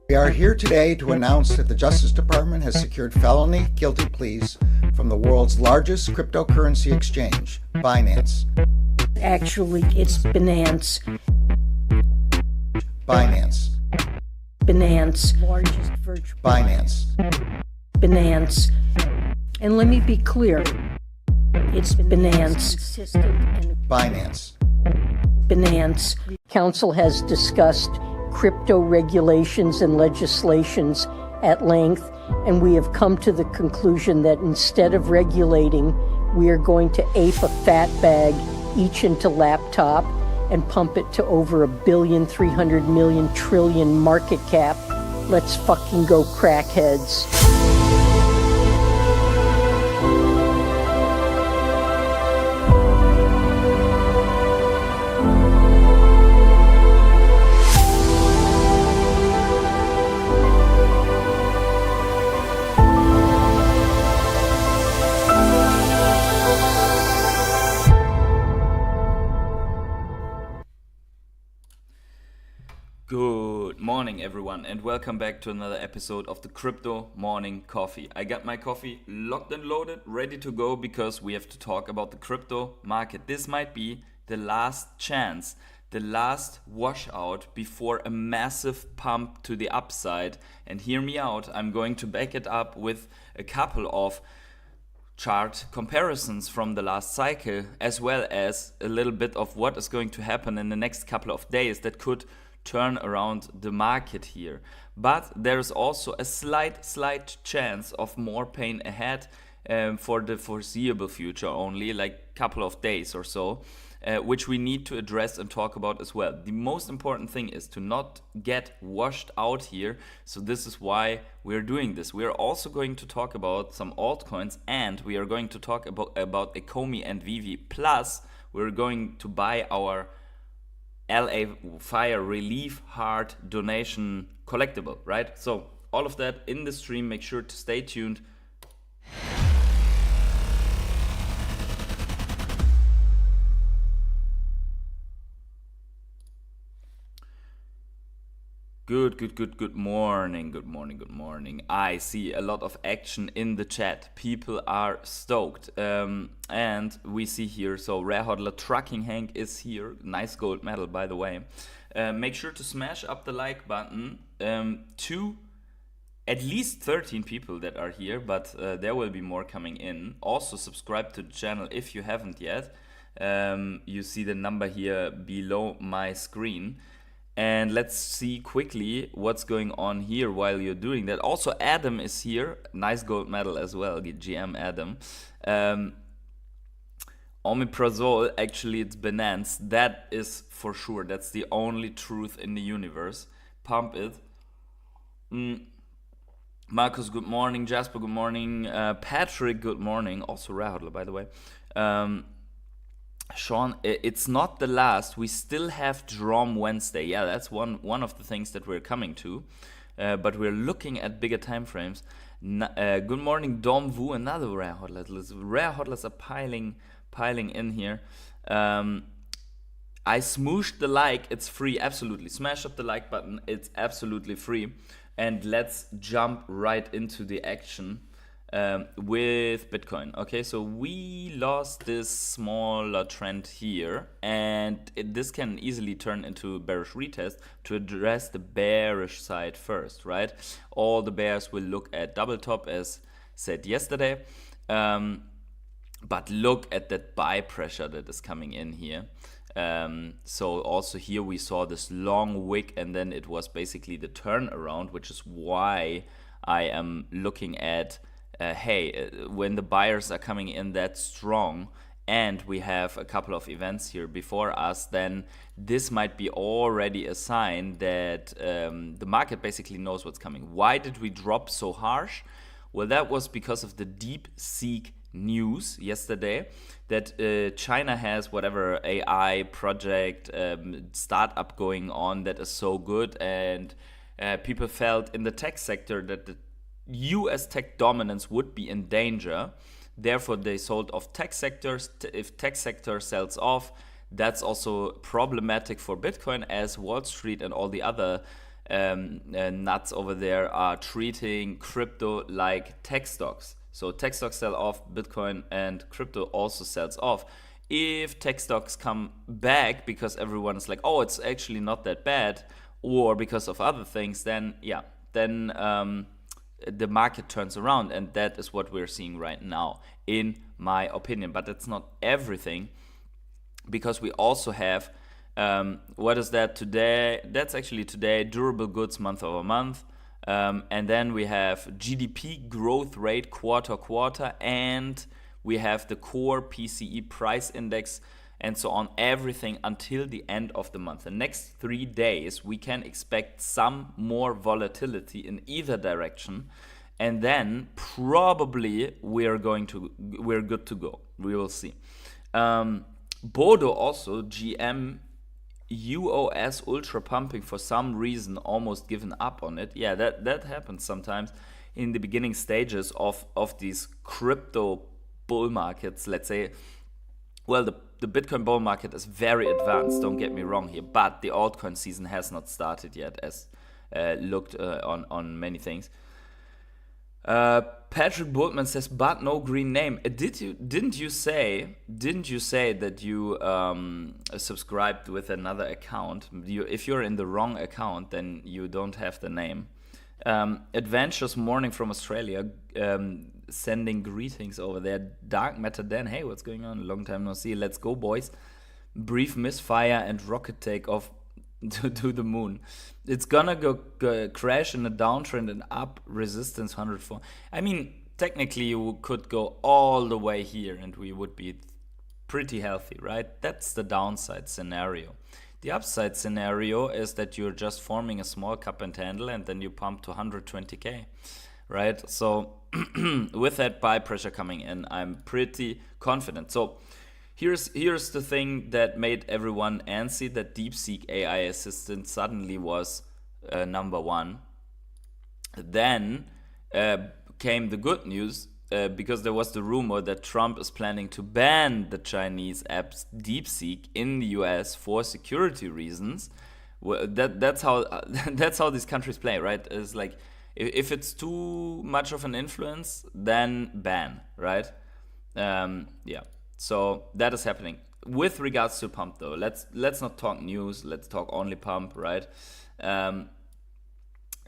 We are here today to announce that the Justice Department has secured felony guilty pleas from the world's largest cryptocurrency exchange, Binance. Actually, it's Binance. Binance. Binance. Largest virtual. Binance. Binance. And let me be clear. It's Binance. Binance. Binance. Council has discussed crypto regulations and legislations at length, and we have come to the conclusion that instead of regulating, we are going to ape a fat bag each into laptop and pump it to over $1,300,000,000,000,000,000,000,000 market cap. Let's fucking go, crackheads. Good morning, everyone, and welcome back to another episode of the Crypto Morning Coffee. I got my coffee locked and loaded, ready to go, because we have to talk about the crypto market. This might be the last chance, the last washout before a massive pump to the upside. And hear me out, I'm going to back it up with a couple of chart comparisons from the last cycle, as well as a little bit of what is going to happen in the next couple of days that could turn around the market here. But there is also a slight chance of more pain ahead for the foreseeable future, only like a couple of days or so, which we need to address and talk about as well. The most important thing is to not get washed out here, so this is why we're doing this. We are also going to talk about some altcoins, and we are going to talk about Ecomi and VeVe. Plus, we're going to buy our LA Fire Relief Heart donation collectible, right? So all of that in the stream. Make sure to stay tuned. Good morning. I see a lot of action in the chat. People are stoked. And we see here, so Rare Hodler Trucking Hank is here. Nice gold medal, by the way. Make sure to smash up the like button to at least 13 people that are here, but there will be more coming in. Also subscribe to the channel if you haven't yet. You see the number here below my screen. And let's see quickly what's going on here while you're doing that. Also, Adam is here. Nice gold medal as well, GM Adam. Omeprazole, actually it's Binance. That is for sure. That's the only truth in the universe. Pump it. Marcus, good morning. Jasper, good morning. Patrick, good morning. Also Rare Hodler, by the way. Sean, it's not the last. We still have Drum Wednesday. Yeah, that's one of the things that we're coming to. But we're looking at bigger time frames. Good morning, Dom Vu, another Rare Hodler. Rare Hodlers are piling in here. I smooshed the like. It's free, absolutely. Smash up the like button. It's absolutely free. And let's jump right into the action. With Bitcoin. Okay, so we lost this smaller trend here, and this can easily turn into a bearish retest. To address the bearish side first, right? All the bears will look at double top, as said yesterday, but look at that buy pressure that is coming in here. So also here we saw this long wick, and then it was basically the turnaround, which is why I am looking at when the buyers are coming in that strong, and we have a couple of events here before us, then this might be already a sign that the market basically knows what's coming. Why did we drop so harsh? Well, that was because of the DeepSeek news yesterday that China has whatever AI project startup going on that is so good, and people felt in the tech sector that the US tech dominance would be in danger. Therefore, they sold off tech sectors. If tech sector sells off, that's also problematic for Bitcoin, as Wall Street and all the other nuts over there are treating crypto like tech stocks. So tech stocks sell off, Bitcoin and crypto also sells off. If tech stocks come back because everyone is like, oh, it's actually not that bad, or because of other things, then the market turns around, and that is what we're seeing right now, in my opinion. But that's not everything, because we also have, what is that today? That's actually today, durable goods month over month. And then we have GDP growth rate quarter, and we have the core PCE price index, and so on, everything until the end of the month. The next 3 days, we can expect some more volatility in either direction, and then probably we're good to go. We will see. Bodo also, GM, UOS ultra pumping for some reason, almost given up on it. Yeah, that happens sometimes in the beginning stages of these crypto bull markets, let's say. Well, the Bitcoin bull market is very advanced, don't get me wrong here, but the altcoin season has not started yet, as looked on many things. Patrick Boltman says, but no green name. Didn't you say that you subscribed with another account? If you're in the wrong account, then you don't have the name. Adventurous Morning from Australia, sending greetings over there. Dark Matter Dan, hey, what's going on? Long time no see. Let's go, boys. Brief misfire and rocket take off to the moon. It's gonna go crash in a downtrend and up, resistance 104. I mean, technically you could go all the way here and we would be pretty healthy, right? That's the downside scenario. The upside scenario is that you're just forming a small cup and handle, and then you pump to 120k, right? So with that buy pressure coming in, I'm pretty confident. So here's the thing that made everyone antsy, that DeepSeek AI assistant suddenly was number one. Then came the good news, because there was the rumor that Trump is planning to ban the Chinese app DeepSeek in the US for security reasons. Well, that's how these countries play, right? It's like, if it's too much of an influence, then ban, right? Yeah. So that is happening. With regards to pump, though, let's not talk news. Let's talk only pump, right?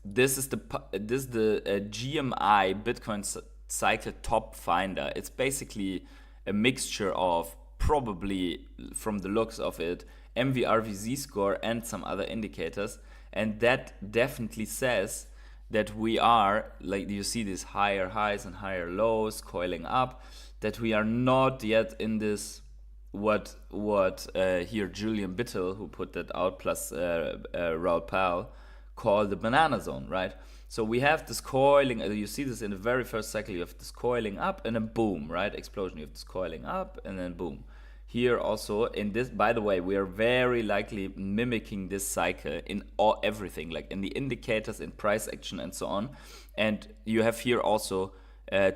This is the GMI Bitcoin cycle top finder. It's basically a mixture of, probably from the looks of it, MVRV score and some other indicators, and that definitely says that we are, like, you see these higher highs and higher lows coiling up, that we are not yet in this what here Julian Bittel, who put that out, plus Raul Pal, call the banana zone, right? So we have this coiling, you see this in the very first cycle, you have this coiling up and then boom, right? Explosion, you have this coiling up and then boom. Here also, in this, by the way, we are very likely mimicking this cycle in everything, like in the indicators, in price action and so on. And you have here also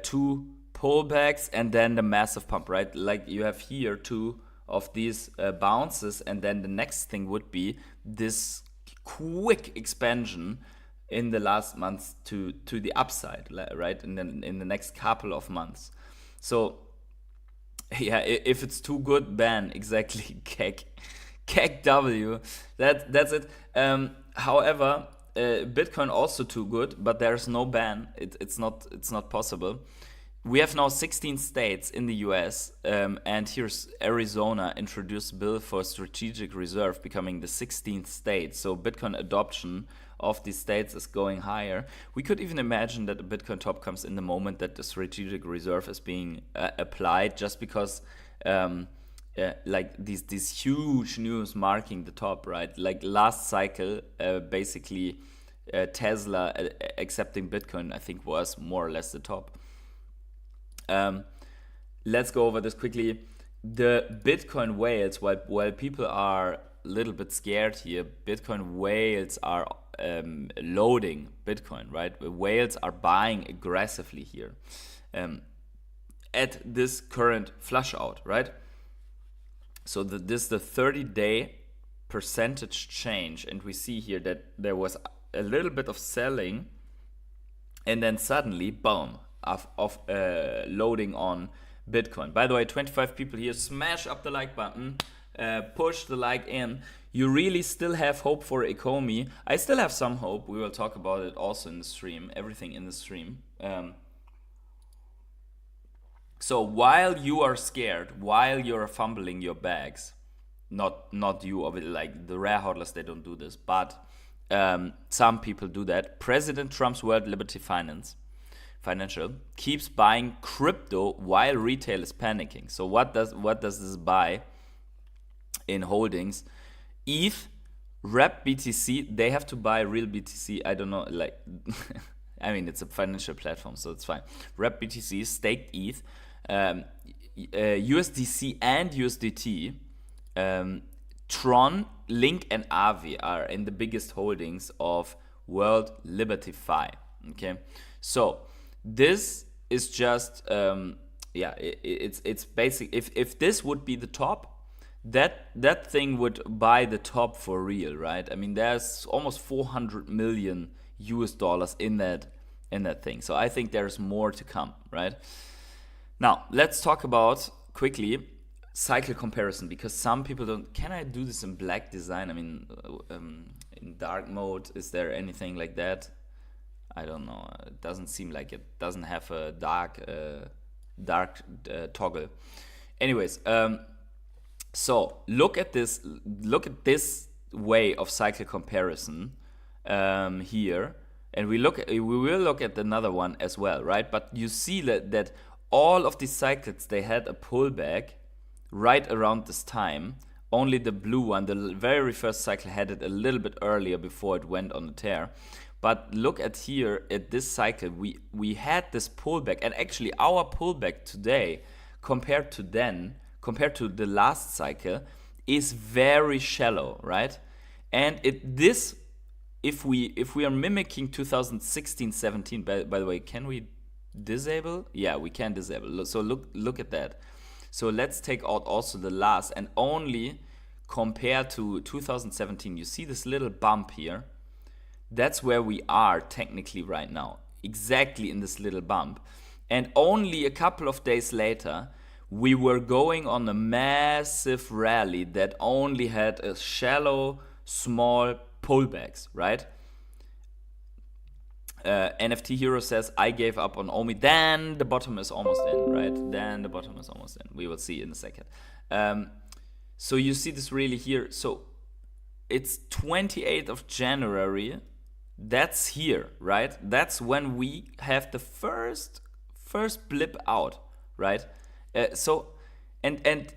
two pullbacks and then the massive pump, right? Like you have here two of these bounces, and then the next thing would be this quick expansion in the last months to the upside, right? And then in the next couple of months. So yeah, if it's too good, ban, exactly. Keg W. That's it. However, Bitcoin also too good, but there's no ban. It's not possible. We have now 16 states in the US, and here's Arizona introduced bill for strategic reserve, becoming the 16th state. So Bitcoin adoption of these states is going higher. We could even imagine that the Bitcoin top comes in the moment that the strategic reserve is being applied, just because like these huge news marking the top, right? Like last cycle, basically Tesla accepting Bitcoin, I think, was more or less the top. Let's go over this quickly. The Bitcoin whales, while people are a little bit scared here, Bitcoin whales are loading Bitcoin, right? The whales are buying aggressively here at this current flush out, right? So this is the 30-day percentage change, and we see here that there was a little bit of selling, and then suddenly, boom, of loading on Bitcoin. By the way, 25 people here, smash up the like button, push the like in. You really still have hope for Ecomi. I still have some hope. We will talk about it also in the stream, everything in the stream. So while you are scared, while you're fumbling your bags, not you, like the rare hodlers, they don't do this, but some people do that. President Trump's World Liberty Financial keeps buying crypto while retail is panicking. So what does this buy in holdings? ETH, Rep BTC, they have to buy real BTC. I don't know, like, I mean, it's a financial platform, so it's fine. Rep BTC, staked ETH, USDC and USDT, Tron, Link, and Aave are in the biggest holdings of World Liberty Fi. Okay, so this is just it's basic. If this would be the top, that thing would buy the top for real, right? I mean, there's almost 400 million US dollars in that thing. So I think there's more to come, right? Now let's talk about quickly cycle comparison, because some people don't. Can I do this in black design? I mean, in dark mode, is there anything like that? I don't know. It doesn't seem like it doesn't have a dark toggle. Anyways, so look at this way of cycle comparison here, and we will look at another one as well, right? But you see that all of these cycles, they had a pullback right around this time. Only the blue one, the very first cycle, had it a little bit earlier before it went on the tear. But look at here, at this cycle, we had this pullback, and actually our pullback today compared to the last cycle is very shallow, right? And if we are mimicking 2016-17, by the way, can we disable? Yeah, we can disable. So look at that. So let's take out also the last and only compare to 2017. You see this little bump here? That's where we are technically right now, exactly in this little bump. And only a couple of days later, we were going on a massive rally that only had a shallow, small pullbacks, right? NFT Hero says, I gave up on Omi. Then the bottom is almost in, right? Then the bottom is almost in. We will see in a second. So you see this really here. So it's 28th of January. That's here, right? That's when we have the first blip out, right? And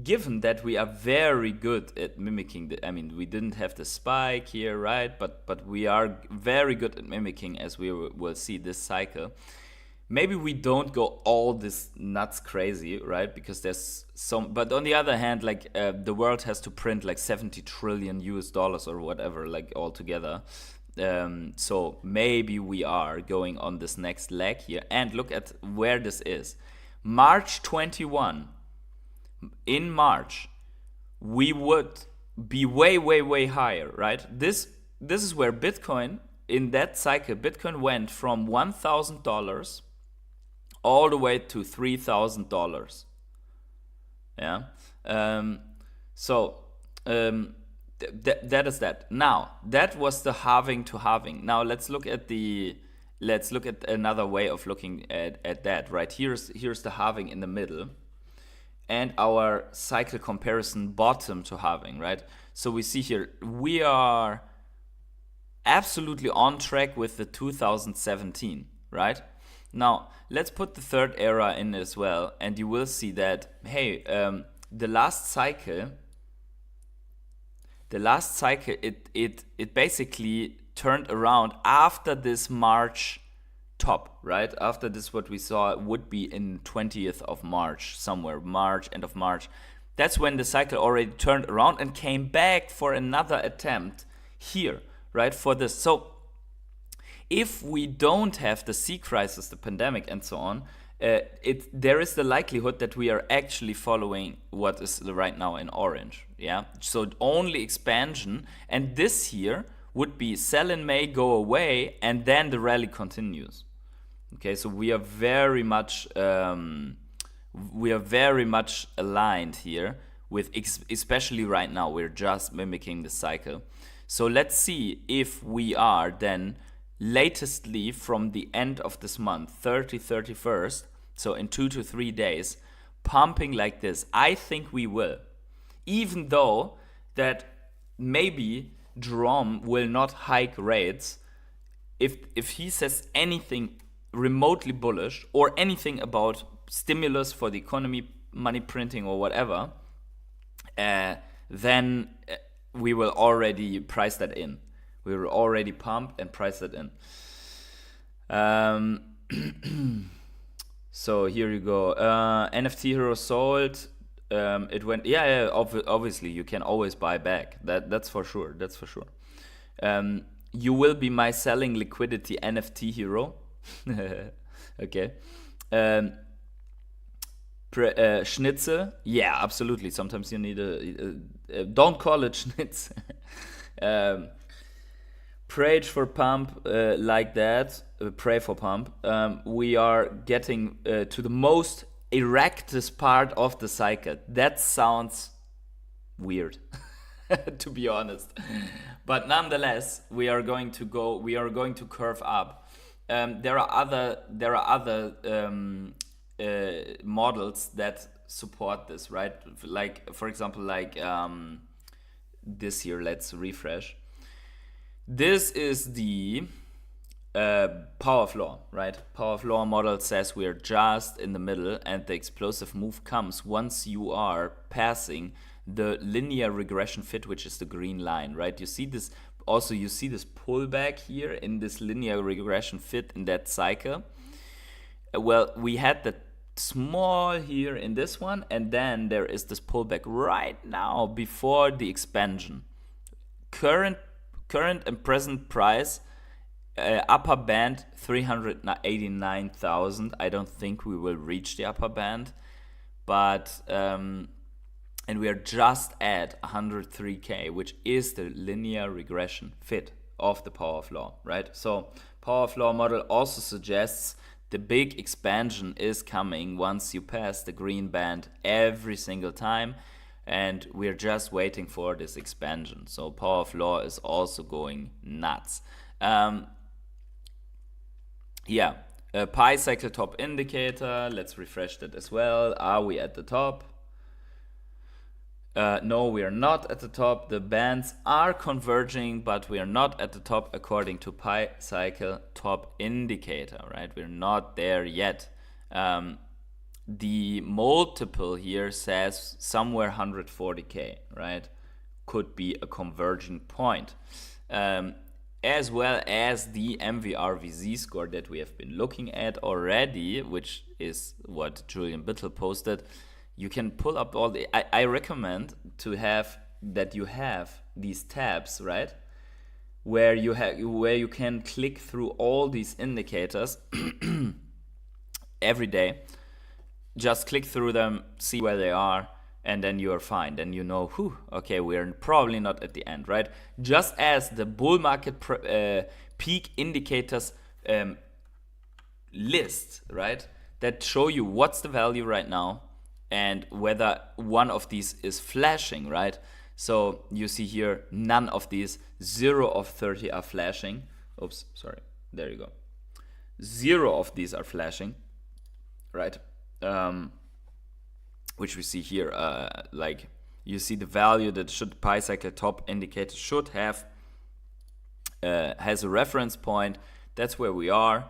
given that we are very good at mimicking I mean, we didn't have the spike here, right? But we are very good at mimicking, as we will see this cycle. Maybe we don't go all this nuts crazy, right? Because there's some, but on the other hand, like the world has to print like 70 trillion US dollars or whatever, like all together. So maybe we are going on this next leg here. And look at where this is. March 21. In March, we would be way higher, right? This is where Bitcoin, in that cycle, Bitcoin went from $1,000 all the way to $3,000. Yeah. That is that. Now, that was the halving to halving. Now let's look at another way of looking at that, right? Here's the halving in the middle, and our cycle comparison bottom to halving, right? So we see here, we are absolutely on track with the 2017, right? Now, let's put the third era in as well, and you will see that, hey, the last cycle, it basically turned around after this March top, right? After this, what we saw would be in 20th of March, somewhere, end of March. That's when the cycle already turned around and came back for another attempt here, right? For this. So if we don't have the sea crisis, the pandemic, and so on, there is the likelihood that we are actually following what is right now in orange, yeah? So only expansion, and this here would be sell in May, go away, and then the rally continues. Okay, so we are very much aligned here with, especially right now, we're just mimicking the cycle. So let's see if we are then latestly from the end of this month, 31st, so in 2 to 3 days, pumping like this. I think we will. Even though that maybe Jerome will not hike rates, if he says anything remotely bullish or anything about stimulus for the economy, money printing or whatever, then we will already price that in. We will already pump and price that in. So here you go. NFT Hero sold. It went. Obviously, you can always buy back. That's for sure. That's for sure. You will be my selling liquidity NFT Hero. Okay. Schnitzel. Yeah, absolutely. Sometimes you need don't call it Schnitzel. Pray for pump like that. Pray for pump. We are getting to the most erectest part of the cycle. That sounds weird, to be honest. But nonetheless, we are going to curve up. There are other models that support this, right? Like, for example, this here. Let's refresh. This is the power floor, right? Power floor model says we are just in the middle, and the explosive move comes once you are passing the linear regression fit, which is the green line, right? You see this pullback here in this linear regression fit in that cycle. Well, we had that small here in this one, and then there is this pullback right now before the expansion. Current and present price, upper band 389,000. I don't think we will reach the upper band, but and we are just at 103k, which is the linear regression fit of the power floor, right? So power floor model also suggests the big expansion is coming once you pass the green band every single time. And we're just waiting for this expansion. So power floor is also going nuts. Pi cycle top indicator. Let's refresh that as well. Are we at the top? No, we are not at the top. The bands are converging, but we are not at the top according to Pi cycle top indicator, right? We're not there yet. The multiple here says somewhere 140k, right? Could be a converging point. As well as the MVRVZ score that we have been looking at already, which is what Julian Bittel posted. You can pull up all the... I recommend to have these tabs, right? Where you can click through all these indicators every day. Just click through them, see where they are, and then you're fine. Then you know, okay, we're probably not at the end, right? Just as the bull market peak indicators list, right? That show you what's the value right now and whether one of these is flashing, right? So you see here, none of these, 0 of 30 are flashing. Oops, sorry, there you go. 0 of these are flashing, right? Which we see here, like you see the value that should Pi cycle top indicator should have has a reference point. That's where we are.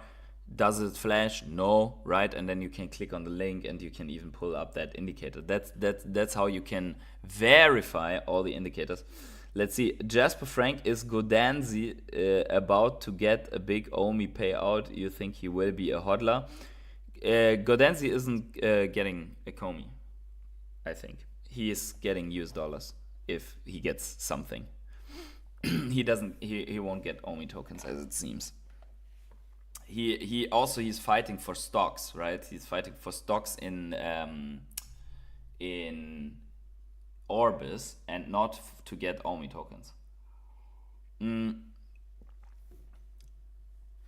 Does it flash? No, right? And then you can click on the link and you can even pull up that indicator. That's how you can verify all the indicators. Let's see. Jasper Frank, is Godanzi about to get a big OMI payout? You think he will be a hodler? Godanzi isn't getting Ecomi, I think. He is getting US dollars if he gets something. He won't get OMI tokens, as it seems. He's fighting for stocks, right? He's fighting for stocks in Orbis and not to get OMI tokens.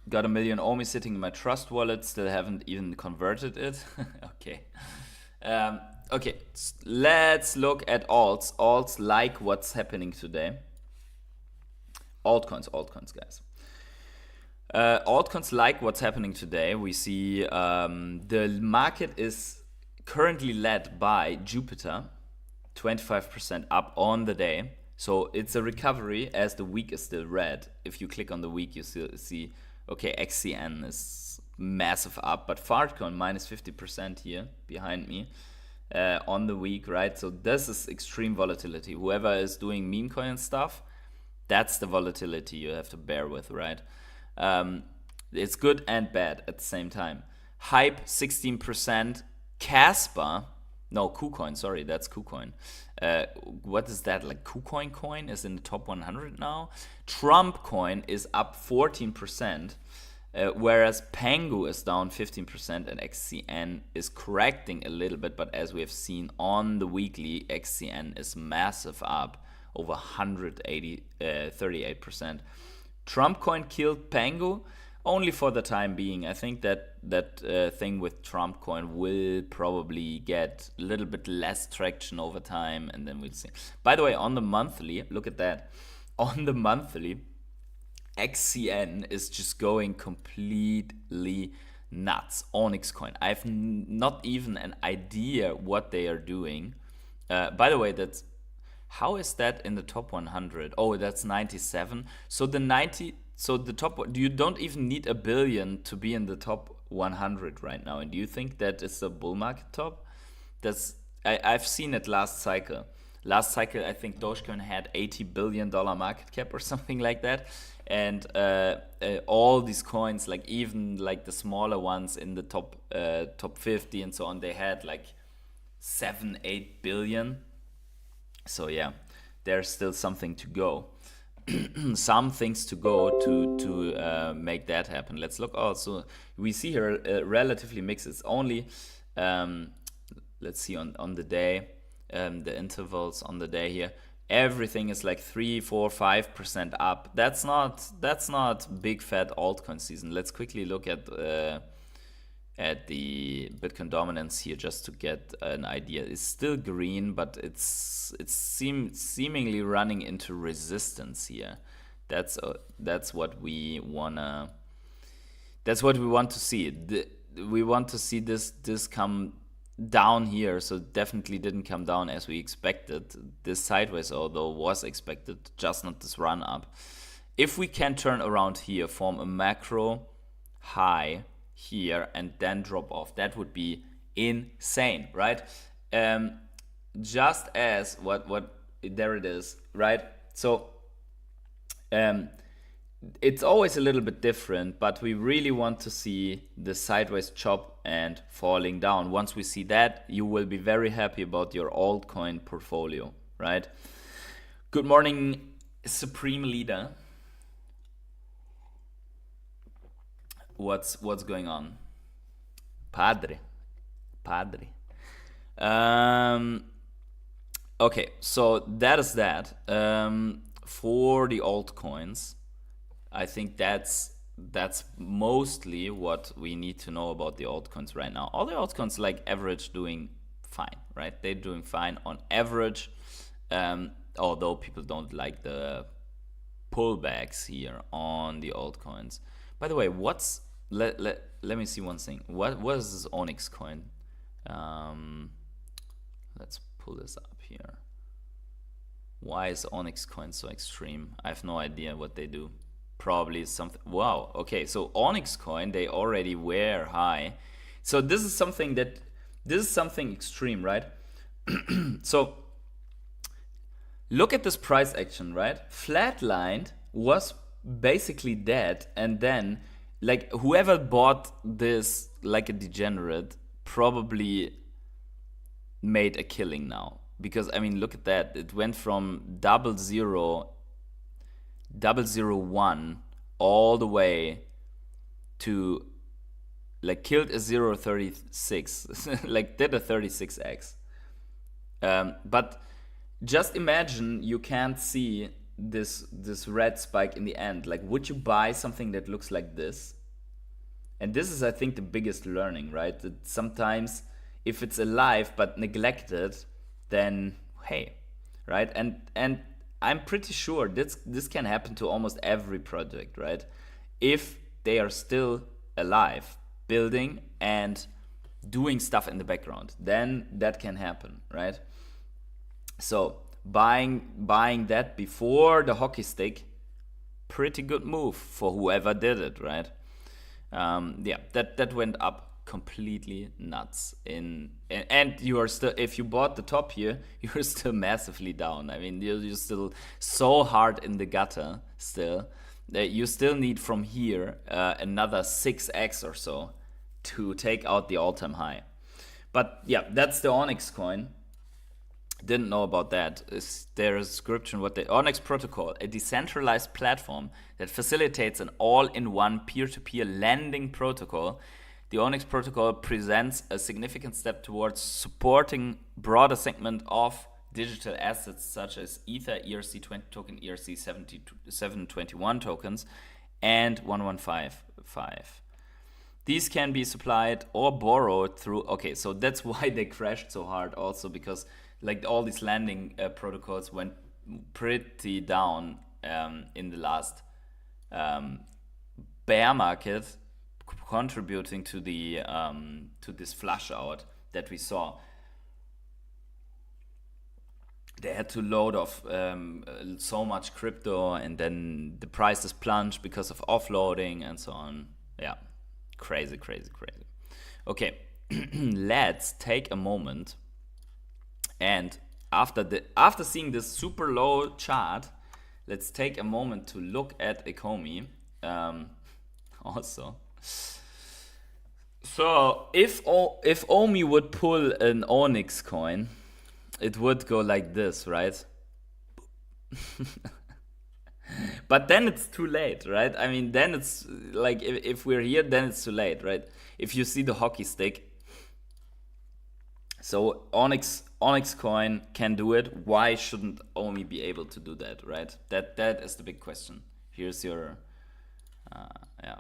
got 1 million Omi sitting in my trust wallet, still haven't even converted it. Okay. Okay, let's look at alts. Alts like what's happening today. Altcoins, guys. Altcoins like what's happening today. We see the market is currently led by Jupiter, 25% up on the day. So it's a recovery as the week is still red. If you click on the week, you see okay, XCN is massive up, but Fartcoin minus 50% here behind me on the week, right? So this is extreme volatility. Whoever is doing meme coin stuff, that's the volatility you have to bear with, right? It's good and bad at the same time. Hype 16%, Casper, no, KuCoin, sorry, that's KuCoin. What is that, like KuCoin coin is in the top 100 now? Trump coin is up 14%, whereas Pangu is down 15% and XCN is correcting a little bit, but as we have seen on the weekly, XCN is massive up, over 38%. Trump coin killed Pangu only for the time being. I think that thing with Trump coin will probably get a little bit less traction over time, and then we'll see. By the way, on the monthly, look at that. On the monthly, XCN is just going completely nuts. Onyxcoin. I have not even an idea what they are doing. By the way, how is that in the top 100? Oh, that's 97. So the top, you don't even need 1 billion to be in the top 100 right now. And do you think that is a bull market top? I've seen it last cycle. Last cycle, I think Dogecoin had $80 billion market cap or something like that. And all these coins, like even like the smaller ones in the top 50 and so on, they had like 7-8 billion. So yeah, there's still something to go. Some things to go to make that happen. Let's look also. We see here relatively mixed. It's only let's see on the day, the intervals on the day here. Everything is like 3, 4, 5% up. That's not big fat altcoin season. Let's quickly look at the Bitcoin dominance here just to get an idea. It's still green, but it's seemingly running into resistance here. That's what we wanna. That's what we want to see. We want to see this come down here. So definitely didn't come down as we expected. This sideways, although was expected, just not this run up. If we can turn around here, form a macro high here and then drop off, that would be insane, right? Just as what there it is, right? So it's always a little bit different, but we really want to see the sideways chop and falling down. Once we see that, you will be very happy about your altcoin portfolio, right? Good morning, Supreme Leader. What's going on? Padre. Okay, so that is that. For the altcoins, I think that's mostly what we need to know about the altcoins right now. All the altcoins, like average, doing fine, right? They're doing fine on average, although people don't like the pullbacks here on the altcoins. By the way, let me see one thing. What is this Onyxcoin? Let's pull this up here. Why is Onyxcoin so extreme? I have no idea what they do. Probably something. Wow. Okay, so Onyxcoin, they already were high. So this is something extreme, right? So look at this price action, right? Flatlined, was basically dead, and then like whoever bought this like a degenerate probably made a killing now, because I mean, look at that. It went from 0.001 all the way to like killed a 0.36 like did a 36x. But just imagine you can't see this red spike in the end. Like, would you buy something that looks like this? And this is, I think, the biggest learning, right? That sometimes if it's alive but neglected, then hey, right? And I'm pretty sure this can happen to almost every project, right? If they are still alive, building and doing stuff in the background, then that can happen, right? So buying that before the hockey stick, pretty good move for whoever did it, right? That went up completely nuts and you are still, if you bought the top here, you're still massively down. I mean, you're still so hard in the gutter still that you still need from here another 6x or so to take out the all-time high. But yeah, that's the Onyxcoin. Didn't know about that. Is there a description what the Onyx protocol, a decentralized platform that facilitates an all-in-one peer-to-peer lending protocol. The Onyx protocol presents a significant step towards supporting broader segment of digital assets such as Ether, ERC20 token, ERC721 tokens, and 1155. These can be supplied or borrowed through, okay, so that's why they crashed so hard also, because like all these lending protocols went pretty down in the last bear market, contributing to the to this flush out that we saw. They had to load off so much crypto, and then the prices plunged because of offloading and so on. Yeah, crazy. Okay, let's take a moment, and after seeing this super low chart, let's take a moment to look at Ecomi also. So if Omi would pull an Onyxcoin, it would go like this, right? But then it's too late, right? I mean, then it's like, if we're here, then it's too late, right? If you see the hockey stick. So Onyxcoin can do it. Why shouldn't Omi be able to do that, right? That is the big question. Here's your, yeah.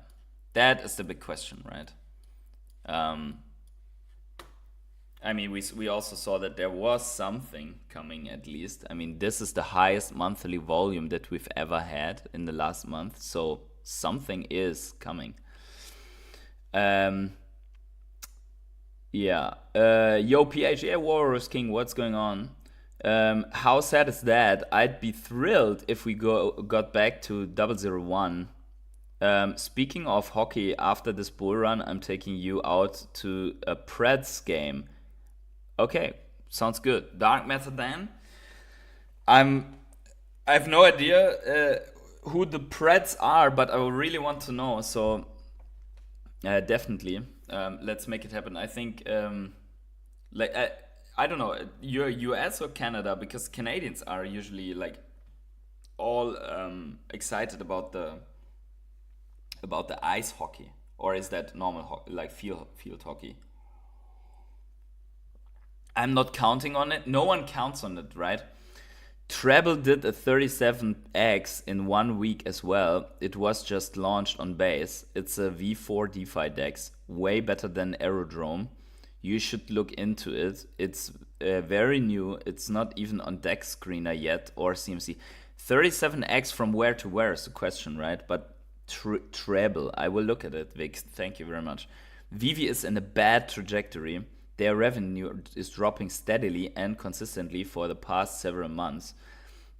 That is the big question, right? I mean, we also saw that there was something coming, at least. I mean, this is the highest monthly volume that we've ever had in the last month. So something is coming. Yeah. Yo, PHA Warriors King, what's going on? How sad is that? I'd be thrilled if we got back to 001. Speaking of hockey, after this bull run, I'm taking you out to a Preds game. Okay, sounds good. Dark Matter then. I have no idea who the Preds are, but I really want to know. So definitely, let's make it happen. I think I don't know, you're US or Canada, because Canadians are usually like all excited about the ice hockey, or is that normal like field hockey? I'm not counting on it. No one counts on it, right? Treble did a 37x in 1 week as well. It was just launched on base. It's a V4 DeFi DEX, way better than Aerodrome. You should look into it. It's very new. It's not even on DEX Screener yet or CMC. 37x from where to where is the question, right? But treble, I will look at it, Vic. Thank you very much. VeVe is in a bad trajectory. Their revenue is dropping steadily and consistently for the past several months.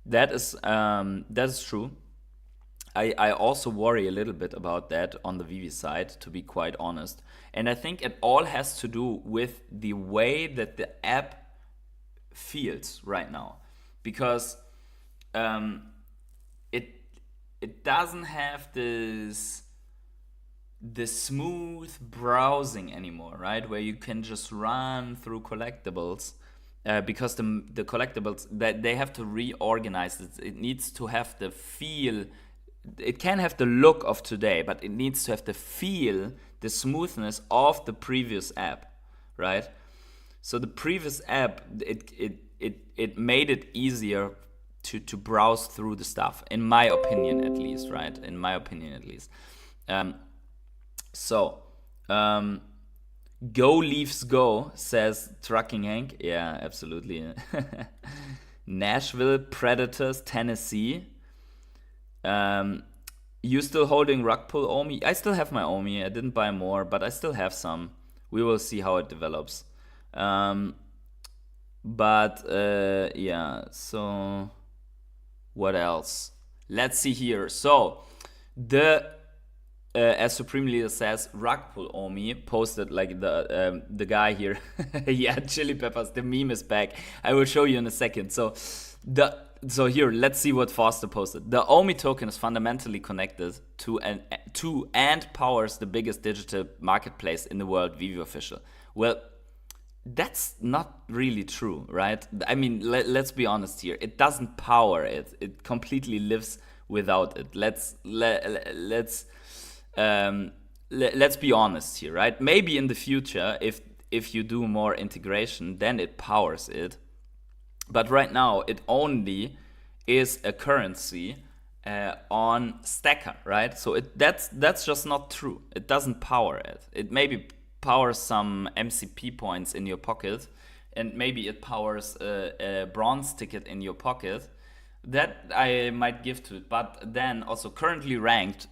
That is true. I also worry a little bit about that on the VeVe side, to be quite honest. And I think it all has to do with the way that the app feels right now. Because it doesn't have this smooth browsing anymore, right? Where you can just run through collectibles, because the collectibles, that they have to reorganize it. It needs to have the feel. It can have the look of today, but it needs to have the feel, the smoothness of the previous app, right? So the previous app, it made it easier to browse through the stuff, in my opinion at least, right? In my opinion at least. Go Leafs Go, says Trucking Hank. Yeah, absolutely. Nashville Predators, Tennessee. You still holding rug pull Omi? I still have my Omi. I didn't buy more, but I still have some. We will see how it develops. Yeah, so what else? Let's see here. So as Supreme Leader says, rug pull Omi posted like the guy here. Yeah, Chili Peppers, the meme is back. I will show you in a second. So here, let's see what Foster posted. The Omi token is fundamentally connected to and powers the biggest digital marketplace in the world, VeVe Official. Well, that's not really true, right? I mean, let's be honest here. It doesn't power it. It completely lives without it. Let's be honest here, right? Maybe in the future, if you do more integration, then it powers it. But right now, it only is a currency on Stacker, right? So that's just not true. It doesn't power it. It maybe powers some MCP points in your pocket, and maybe it powers a bronze ticket in your pocket. That I might give to it. But then also currently ranked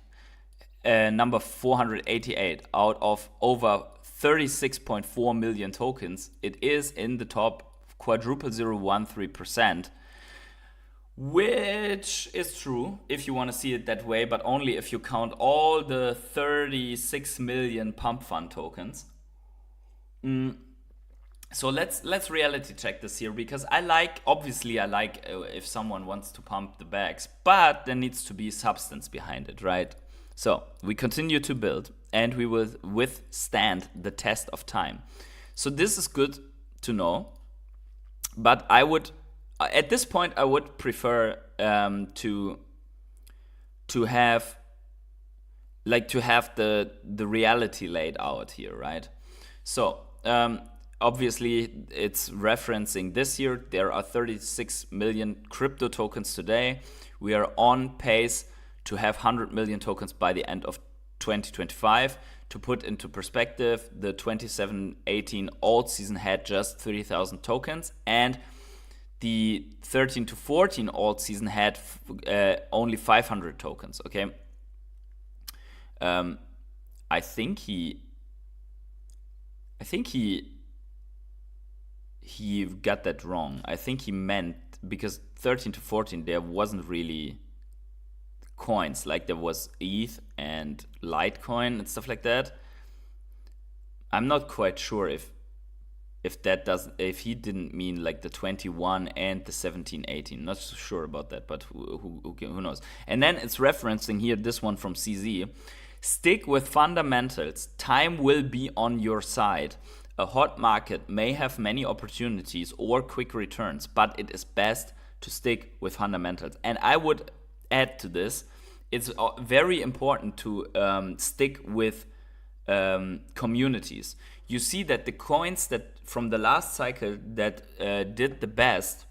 number 488 out of over 36.4 million tokens. It is in the top quadruple 0.013%, which is true if you want to see it that way, but only if you count all the 36 million pump fund tokens. So let's reality check this here, because I like if someone wants to pump the bags, but there needs to be substance behind it, right? So we continue to build, and we will withstand the test of time. So this is good to know. But I would, at this point, I would prefer to have the reality laid out here, right? So obviously, it's referencing this year. There are 36 million crypto tokens today. We are on pace to have 100 million tokens by the end of 2025. To put into perspective, the 27-18 alt season had just 30,000 tokens, and the 13 to 14 alt season had only 500 tokens. Okay, I think he got that wrong. I think he meant, because 13 to 14 there wasn't really coins, like there was ETH and Litecoin and stuff like that. I'm not quite sure if he didn't mean like the 21 and the 17-18. Not so sure about that, but who knows. And then it's referencing here this one from CZ. Stick with fundamentals. Time will be on your side. A hot market may have many opportunities or quick returns, but it is best to stick with fundamentals. And I would add to this, it's very important to stick with communities. You see that the coins that from the last cycle that did the best,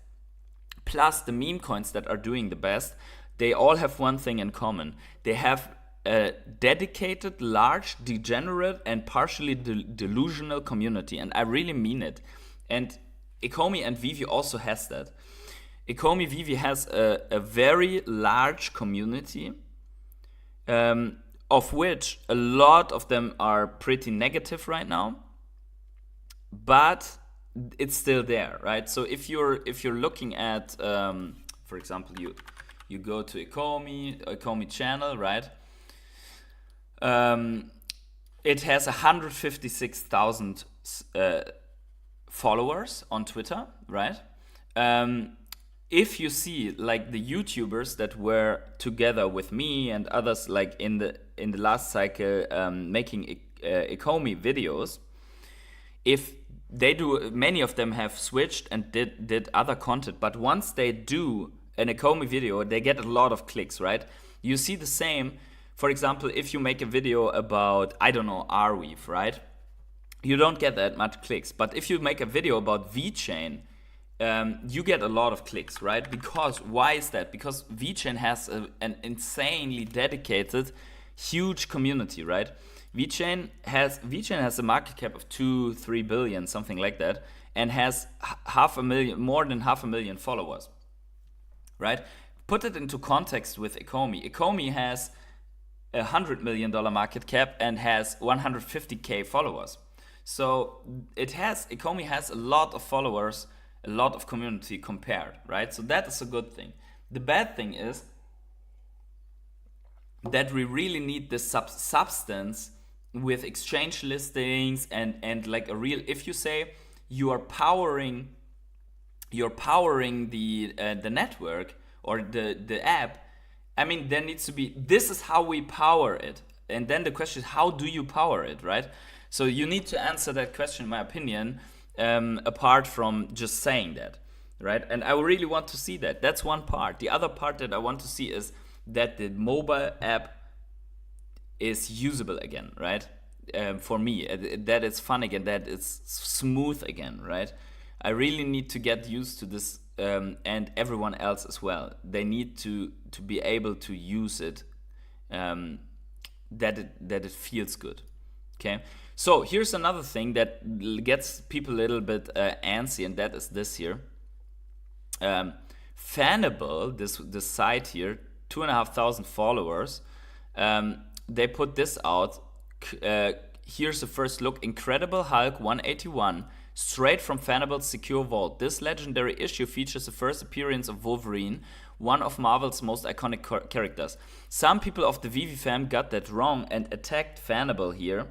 plus the meme coins that are doing the best, they all have one thing in common. They have a dedicated, large, degenerate, and partially delusional community. And I really mean it. And Ecomi and VeVe also has that. Ecomi VeVe has a very large community, of which a lot of them are pretty negative right now, but it's still there, right? So if you're looking at, for example, you go to Ecomi channel, right? It has 156,000 followers on Twitter, right? If you see like the YouTubers that were together with me and others, like in the last cycle, making Ecomi videos, if they do, many of them have switched and did other content, but once they do an Ecomi video, they get a lot of clicks, right? You see the same. For example, if you make a video about, I don't know, Arweave, right? You don't get that much clicks. But if you make a video about VeChain, you get a lot of clicks, right? Because why is that? Because VeChain has an insanely dedicated, huge community, right? VeChain has a market cap of 2-3 billion, something like that, and has more than half a million followers, right? Put it into context with Ecomi. Ecomi has $100 million market cap and has 150k followers. So Ecomi has a lot of followers, a lot of community compared, right? So that is a good thing. The bad thing is that we really need this substance with exchange listings and like a real. If you say you are powering the network or the app, I mean, there needs to be, this is how we power it. And then the question is, how do you power it, right? So you need to answer that question, in my opinion, apart from just saying that, right? And I really want to see that. That's one part. The other part that I want to see is that the mobile app is usable again, right? For me, that it's fun again, that it's smooth again, right? I really need to get used to this, and everyone else as well. They need to be able to use it, that it feels good. Okay. So here's another thing that gets people a little bit antsy, and that is this here. Fanable, this site here, 2,500 followers. They put this out. Here's the first look. Incredible Hulk 181, straight from Fanable's secure vault. This legendary issue features the first appearance of Wolverine, one of Marvel's most iconic characters. Some people of the VeVe fam got that wrong and attacked Fanable here.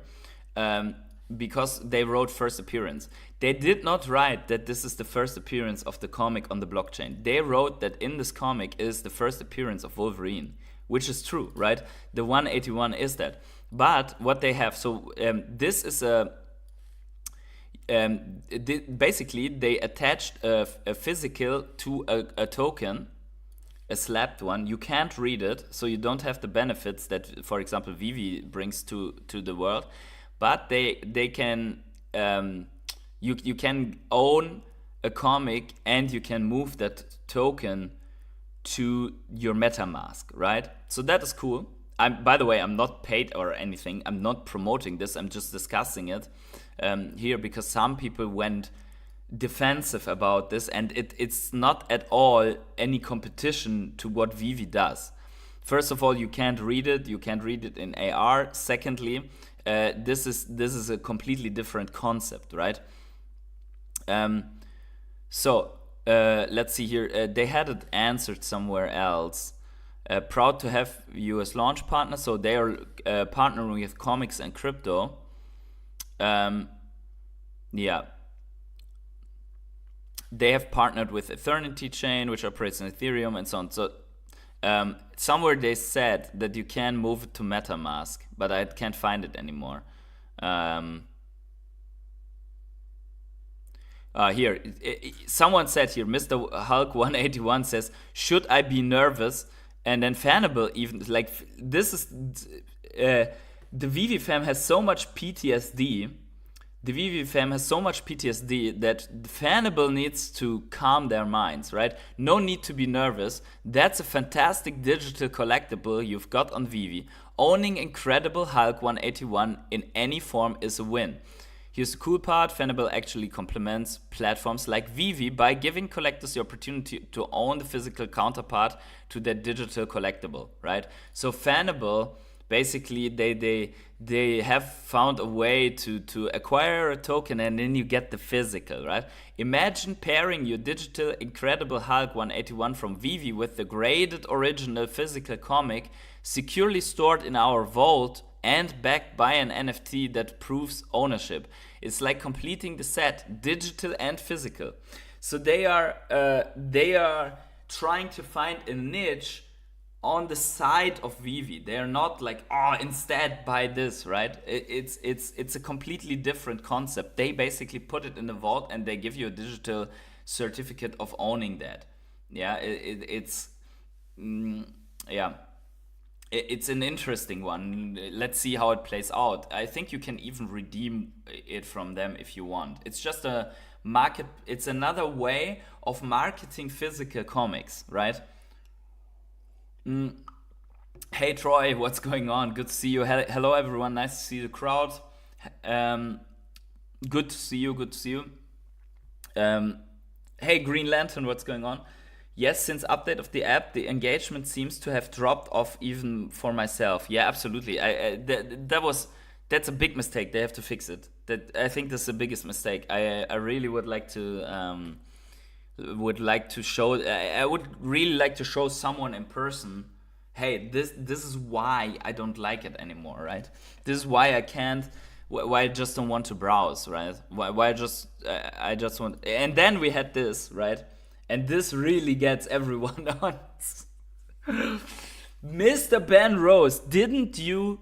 Because they wrote first appearance. They did not write that this is the first appearance of the comic on the blockchain. They wrote that in this comic is the first appearance of Wolverine, which is true, right? The 181 is that. But what they have, so this is basically they attached a physical to a token, a slapped one. You can't read it, so you don't have the benefits that, for example, VeVe brings to the world. But they can, you can own a comic and you can move that token to your MetaMask, right? So that is cool. By the way, I'm not paid or anything. I'm not promoting this. I'm just discussing it here because some people went defensive about this, and it's not at all any competition to what VeVe does. First of all, you can't read it. You can't read it in AR. Secondly, this is a completely different concept, right? So let's see here. They had it answered somewhere else. Proud to have you as launch partner. So they are partnering with comics and crypto. Yeah. They have partnered with Eternity Chain, which operates on Ethereum, and so on. So somewhere they said that you can move it to MetaMask, but I can't find it anymore. Here, someone said here, Mr. Hulk 181 says, should I be nervous? And then Fanable even, like, this is, the VeVe fam has so much PTSD. The VeVe fam has so much PTSD that Fanable needs to calm their minds, right? No need to be nervous. That's a fantastic digital collectible you've got on VeVe. Owning Incredible Hulk 181 in any form is a win. Here's the cool part. Fanable actually complements platforms like VeVe by giving collectors the opportunity to own the physical counterpart to their digital collectible, right? So Fanable, basically, they have found a way to acquire a token and then you get the physical, right? Imagine pairing your digital Incredible Hulk 181 from VeVe with the graded original physical comic securely stored in our vault and backed by an NFT that proves ownership. It's like completing the set, digital and physical. So they are trying to find a niche on the side of VeVe. They are not like, instead buy this, right? It's a completely different concept. They basically put it in the vault and they give you a digital certificate of owning that. Yeah, it's an interesting one. Let's see how it plays out. I think you can even redeem it from them if you want. It's just a It's another way of marketing physical comics, right? Hey Troy, what's going on? Good to see you. Hello everyone, nice to see the crowd. Good to see you, good to see you. Hey Green Lantern, what's going on? Yes, since update of the app, the engagement seems to have dropped off even for myself. Yeah, absolutely. That's a big mistake. They have to fix it. I think that's the biggest mistake. I really would like to show. I would really like to show someone in person. Hey, this is why I don't like it anymore, right? This is why I can't. Why I just don't want to browse, right? Why I just want. And then we had this, right? And this really gets everyone on. Mr. Ben Rose, didn't you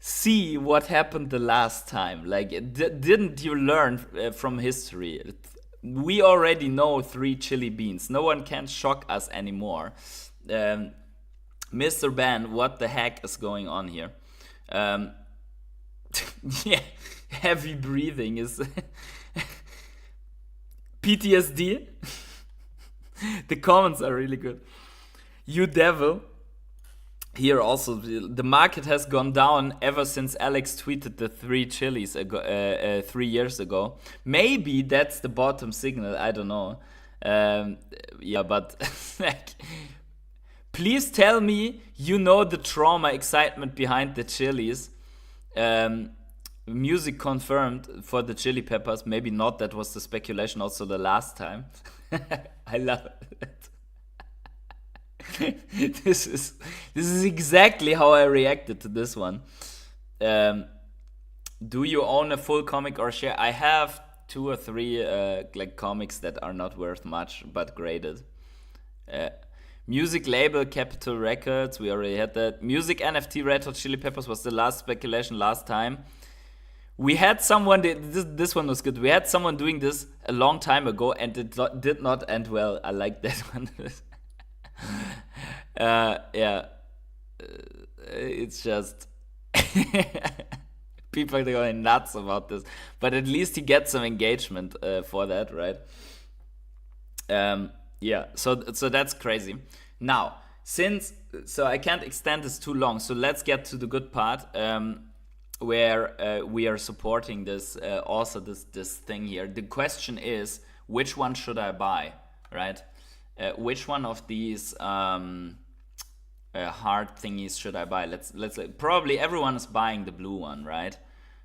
see what happened the last time? Like, didn't you learn from history? We already know 3 chili beans. No one can shock us anymore. Mr. Ben, what the heck is going on here? Yeah, heavy breathing is PTSD. The comments are really good. You devil. Here also, the market has gone down ever since Alex tweeted the 3 chilies 3 years ago. Maybe that's the bottom signal. I don't know. Yeah, but like, please tell me you know the trauma excitement behind the chilies. Music confirmed for the chili peppers. Maybe not. That was the speculation also the last time. I love it. This is exactly how I reacted to this one. Do you own a full comic or share? I have 2 or 3 like comics that are not worth much but graded. Music label Capitol Records, we already had that. Music NFT Red Hot Chili Peppers was the last speculation last time. We had someone, this one was good. We had someone doing this a long time ago and it did not end well. I like that one. Yeah. It's just people are going nuts about this. But at least he gets some engagement for that, right? Yeah, so that's crazy. Now, so I can't extend this too long, so let's get to the good part. Where we are supporting this also this thing here. The question is, which one should I buy, right? Which one of these hard thingies should I buy? Let's probably everyone is buying the blue one, right?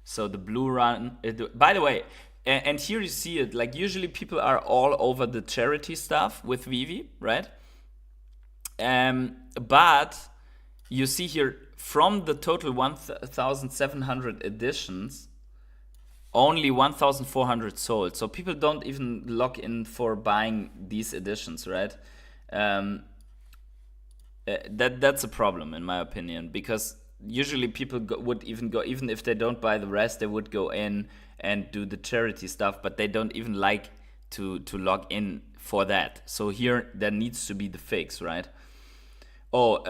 So the blue run. By the way, and here you see it. Like usually people are all over the charity stuff with VeVe, right? But you see here, from the total 1,700 editions, only 1,400 sold. So people don't even log in for buying these editions, right? That's a problem in my opinion, because usually people would even go, even if they don't buy the rest, they would go in and do the charity stuff, but they don't even like to log in for that. So here there needs to be the fix, right? Oh,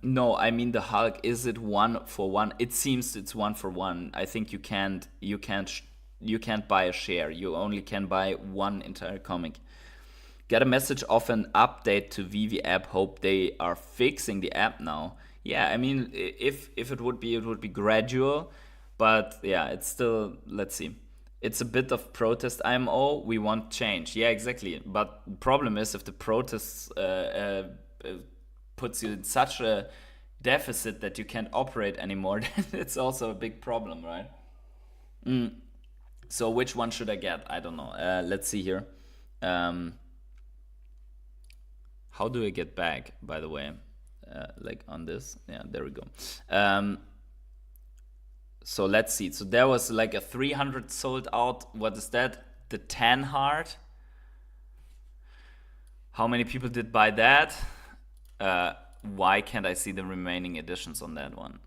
no, I mean the Hulk. Is it 1-for-1? It seems it's 1-for-1. I think you can't buy a share. You only can buy one entire comic. Got a message of an update to VeVe app. Hope they are fixing the app now. Yeah, I mean, if it would be gradual, but yeah, it's still, let's see. It's a bit of protest IMO. We want change. Yeah, exactly. But the problem is if the protests puts you in such a deficit that you can't operate anymore, then it's also a big problem, right? So which one should I get? I don't know. Let's see here. How do I get back, by the way? Like on this? Yeah, there we go. So let's see. So there was like a 300 sold out. What is that? The 10 heart. How many people did buy that? Why can't I see the remaining editions on that one?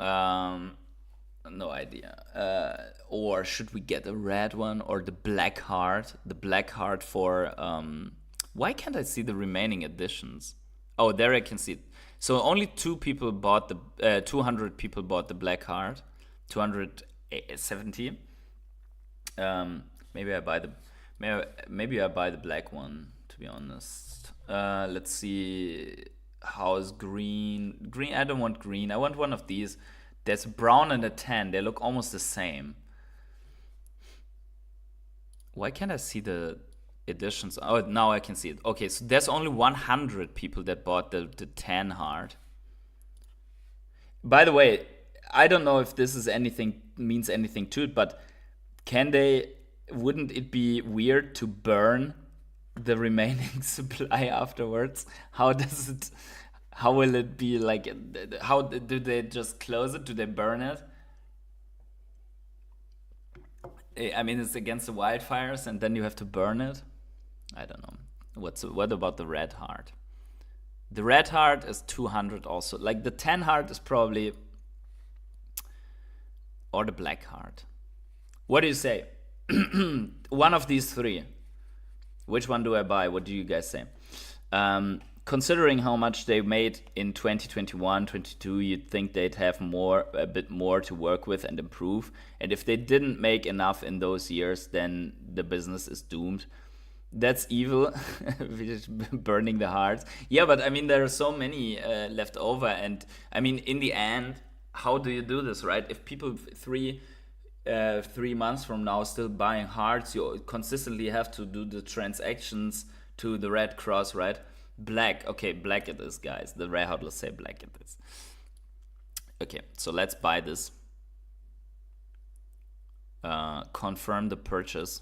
No idea. Or should we get a red one or the black heart? The black heart for why can't I see the remaining editions? Oh, there I can see it. So only 200 people bought the black heart. 270. Maybe I buy Maybe I buy the black one, to be honest. Let's see. How is green? Green, I don't want green. I want one of these. There's a brown and a tan. They look almost the same. Why can't I see the editions? Oh, now I can see it. Okay, so there's only 100 people that bought the tan heart. By the way, I don't know if this is means anything to it, but wouldn't it be weird to burn the remaining supply afterwards? How will it be like? How do they just close it? Do they burn it? I mean, it's against the wildfires, and then you have to burn it. I don't know. What about the red heart? The red heart is 200 also. Like the tan heart is probably, or the black heart. What do you say? One of these three. Which one do I buy? What do you guys say? Considering how much they made in 2021, 22, you'd think they'd have a bit more to work with and improve. And if they didn't make enough in those years, then the business is doomed. That's evil, burning the hearts. Yeah, but I mean, there are so many left over. And I mean, in the end, how do you do this, right? If people 3 months from now still buying hearts, you consistently have to do the transactions to the Red Cross, right? Black, okay, black it is, guys. The rare heart will say black it is. Okay, so let's buy this. Confirm the purchase.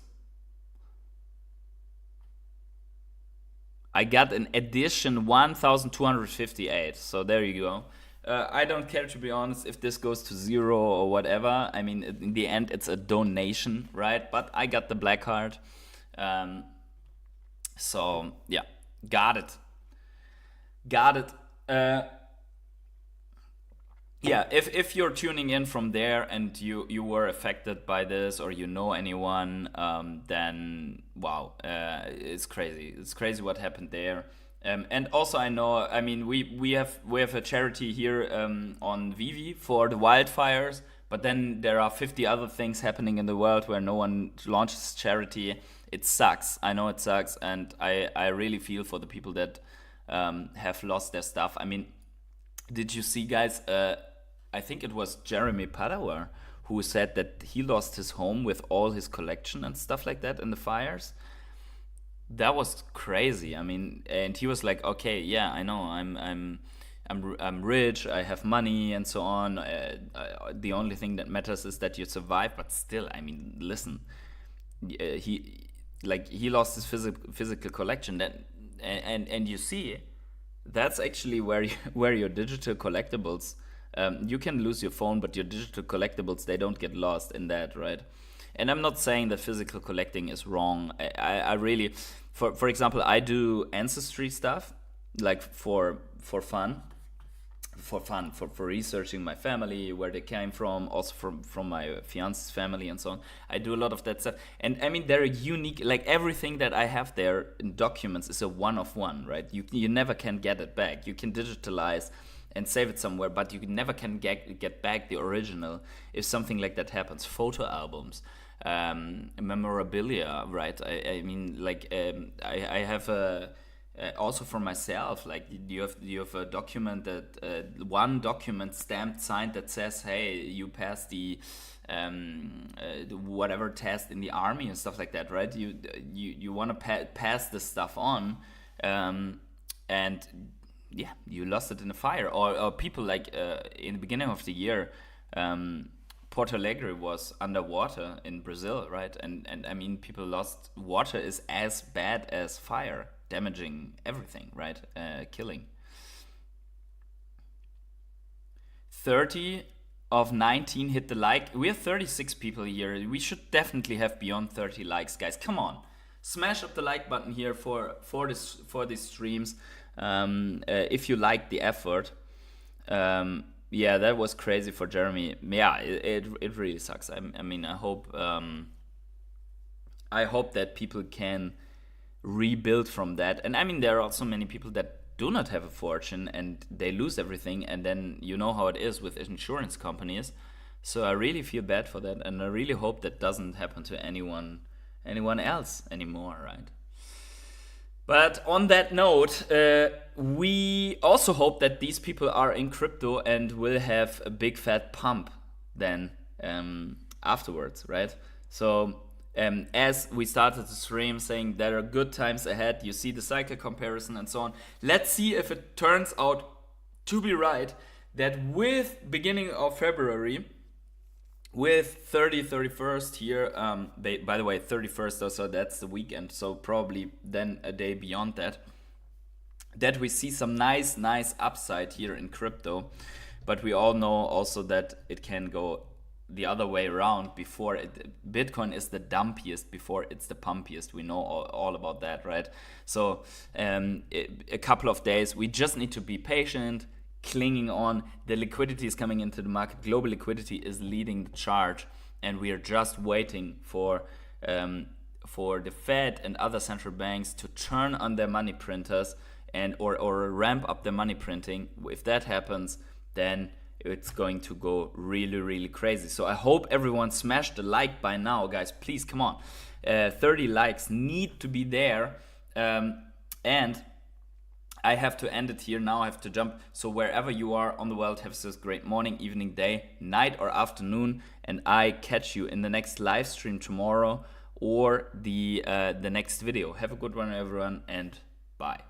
I got an edition 1258, so there you go. I don't care, to be honest, if this goes to 0 or whatever. I mean, in the end, it's a donation, right? But I got the black heart. So, yeah, got it. Yeah, if you're tuning in from there and you were affected by this, or you know anyone, then wow, it's crazy. It's crazy what happened there. And also I know, I mean, we have a charity here on VeVe for the wildfires, but then there are 50 other things happening in the world where no one launches charity. It sucks. I know it sucks, and I really feel for the people that have lost their stuff. I mean, did you see, guys? I think it was Jeremy Padawer who said that he lost his home with all his collection and stuff like that in the fires. That was crazy. I mean, and he was like, "Okay, yeah, I know. I'm rich. I have money, and so on. The only thing that matters is that you survive." But still, I mean, listen. He lost his physical collection. And you see, that's actually where your digital collectibles. You can lose your phone, but your digital collectibles, they don't get lost in that, right? And I'm not saying that physical collecting is wrong. I really, for example, I do ancestry stuff, like for fun, for researching my family, where they came from, also from my fiance's family and so on. I do a lot of that stuff. And I mean, they're unique, like everything that I have there in documents is a one of one, right? You never can get it back. You can digitalize and save it somewhere, but you never can get back the original if something like that happens. Photo albums, memorabilia, right? I mean, like I have also for myself, like you have a document that one document stamped, signed, that says, hey, you passed the whatever test in the army and stuff like that, right? You want to pass this stuff on, and yeah, you lost it in a fire, or people like in the beginning of the year, Porto Alegre was underwater in Brazil, right? And I mean, people lost. Water is as bad as fire, damaging everything, right? Killing. 30 of 19 hit the like. We have 36 people here. We should definitely have beyond 30 likes, guys. Come on, smash up the like button here for these streams. If you like the effort. Yeah, that was crazy for Jeremy. Yeah, it really sucks. I mean, I hope that people can rebuild from that. And I mean, there are also many people that do not have a fortune and they lose everything, and then you know how it is with insurance companies. So I really feel bad for that, and I really hope that doesn't happen to anyone anyone else anymore, right? But on that note, we also hope that these people are in crypto and will have a big fat pump then afterwards, right? So as we started the stream saying there are good times ahead, you see the cycle comparison and so on. Let's see if it turns out to be right that with beginning of February, with 31st here, by the way, 31st also, that's the weekend, so probably then a day beyond that we see some nice upside here in crypto. But we all know also that it can go the other way around. Before Bitcoin is the dumpiest before it's the pumpiest. We know all about that, right? So a couple of days, we just need to be patient, clinging on. The liquidity is coming into the market. Global liquidity is leading the charge, and we are just waiting for the Fed and other central banks to turn on their money printers and or ramp up their money printing. If that happens, then it's going to go really crazy. So I hope everyone smashed the like by now, guys. Please, come on. 30 likes need to be there, and I have to end it here now. I have to jump. So wherever you are on the world, have this great morning, evening, day, night, or afternoon. And I catch you in the next live stream tomorrow or the next video. Have a good one, everyone, and bye.